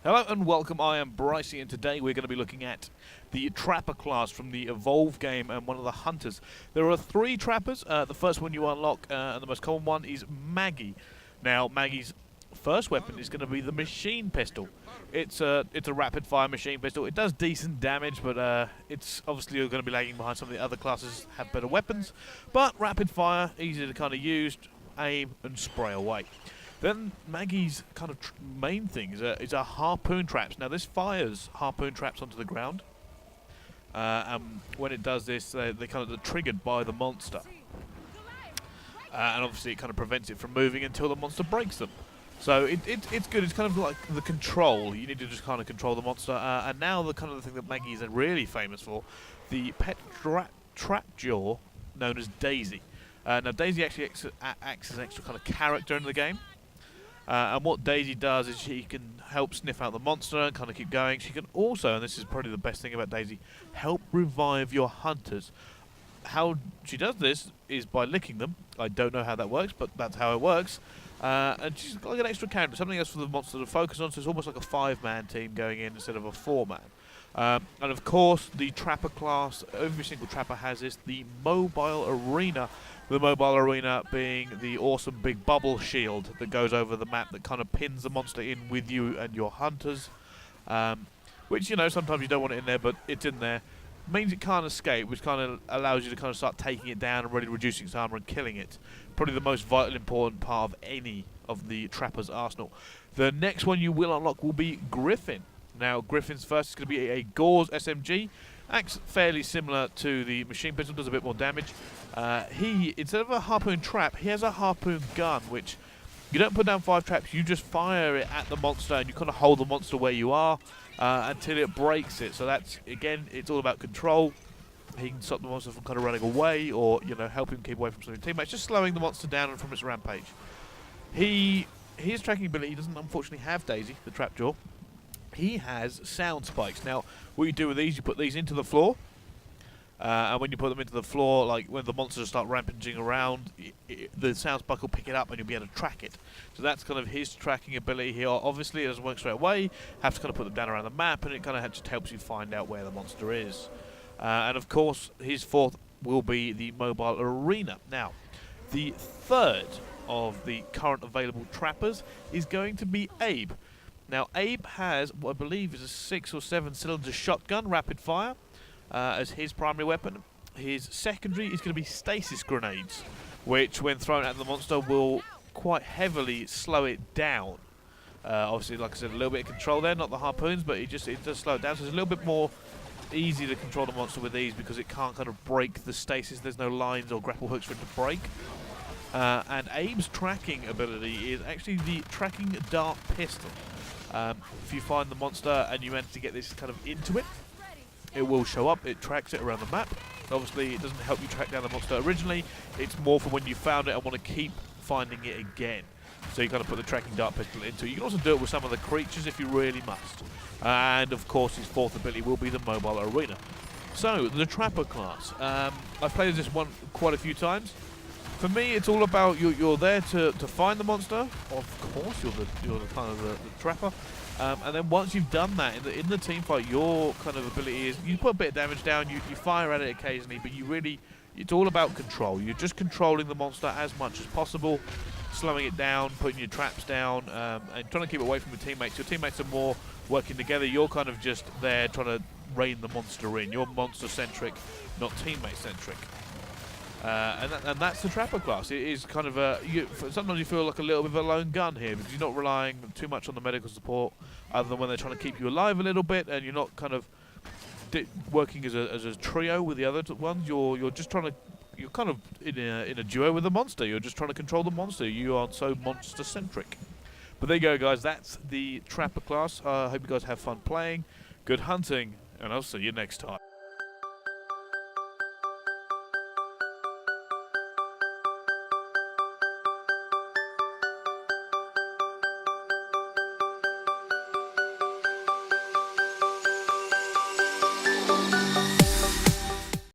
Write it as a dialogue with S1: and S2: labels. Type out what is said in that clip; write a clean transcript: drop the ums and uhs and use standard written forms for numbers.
S1: Hello and welcome, I am Brycey and today we're going to be looking at the Trapper class from the Evolve game and one of the Hunters. There are 3 Trappers. The first one you unlock and the most common one is Maggie. Now Maggie's first weapon is going to be the machine pistol. It's a rapid fire machine pistol. It does decent damage, but it's obviously going to be lagging behind some of the other classes have better weapons. But rapid fire, easy to kind of use, aim and spray away. Then Maggie's kind of main thing is a harpoon traps. Now this fires harpoon traps onto the ground, and when it does this, they kind of are triggered by the monster, and obviously it kind of prevents it from moving until the monster breaks them. So it's good. It's kind of like the control. You need to just kind of control the monster. And now the kind of the thing that Maggie is really famous for, the pet trap jaw known as Daisy. Now Daisy actually acts as an extra kind of character in the game. And what Daisy does is she can help sniff out the monster and kind of keep going. She can also, and this is probably the best thing about Daisy, help revive your hunters. How she does this is by licking them. I don't know how that works, but that's how it works. And she's got like an extra character, something else for the monster to focus on, so it's almost like a 5-man team going in instead of a 4-man. And of course, the Trapper class, every single Trapper has this, the Mobile Arena. The Mobile Arena being the awesome big bubble shield that goes over the map that kind of pins the monster in with you and your hunters. Which, you know, sometimes you don't want it in there, but it's in there. Means it can't escape, which kind of allows you to kind of start taking it down and really reducing its armor and killing it. Probably the most vital, important part of any of the Trapper's arsenal. The next one you will unlock will be Griffin. Now, Griffin's first is going to be a Gauze SMG. Acts fairly similar to the machine pistol, does a bit more damage. He, instead of a harpoon trap, he has a harpoon gun, which you don't put down 5 traps, you just fire it at the monster and you kind of hold the monster where you are until it breaks it. So that's, again, it's all about control. He can stop the monster from kind of running away or, you know, help him keep away from some of his teammates, just slowing the monster down and from its rampage. His tracking ability doesn't unfortunately have Daisy, the trap jaw. He has sound spikes. Now, what you do with these, you put these into the floor, and when you put them into the floor, like when the monsters start rampaging around, the sound spike will pick it up and you'll be able to track it. So that's kind of his tracking ability here. Obviously, it doesn't work straight away. Have to kind of put them down around the map, and it kind of just helps you find out where the monster is. And of course, his 4th will be the Mobile Arena. Now, the 3rd of the current available Trappers is going to be Abe. Now, Abe has what I believe is a 6 or 7 cylinder shotgun, rapid fire, as his primary weapon. His secondary is going to be stasis grenades, which, when thrown at the monster, will quite heavily slow it down. Obviously, like I said, a little bit of control there, not the harpoons, but it does slow it down. So it's a little bit more easy to control the monster with these because it can't kind of break the stasis. There's no lines or grapple hooks for it to break. And Abe's tracking ability is actually the tracking dart pistol. If you find the monster and you manage to get this kind of into it, it will show up, it tracks it around the map. Obviously it doesn't help you track down the monster originally, it's more for when you found it and want to keep finding it again. So you kind of put the tracking dart pistol into it. You can also do it with some of the creatures if you really must. And of course his 4th ability will be the Mobile Arena. So, the Trapper class. I've played this one quite a few times. For me, it's all about you're there to find the monster. Of course, you're the kind of the trapper, and then once you've done that in the team fight, your kind of ability is you put a bit of damage down, you fire at it occasionally, but it's all about control. You're just controlling the monster as much as possible, slowing it down, putting your traps down, and trying to keep it away from your teammates. Your teammates are more working together. You're kind of just there trying to rein the monster in. You're monster-centric, not teammate-centric. And that's the Trapper class. It is kind of sometimes you feel like a little bit of a lone gun here because you're not relying too much on the medical support, other than when they're trying to keep you alive a little bit, and you're not kind of working as a trio with the other ones. You're just trying to. You're kind of in a duo with the monster. You're just trying to control the monster. You aren't so monster-centric. But there you go, guys. That's the Trapper class. I hope you guys have fun playing. Good hunting, and I'll see you next time.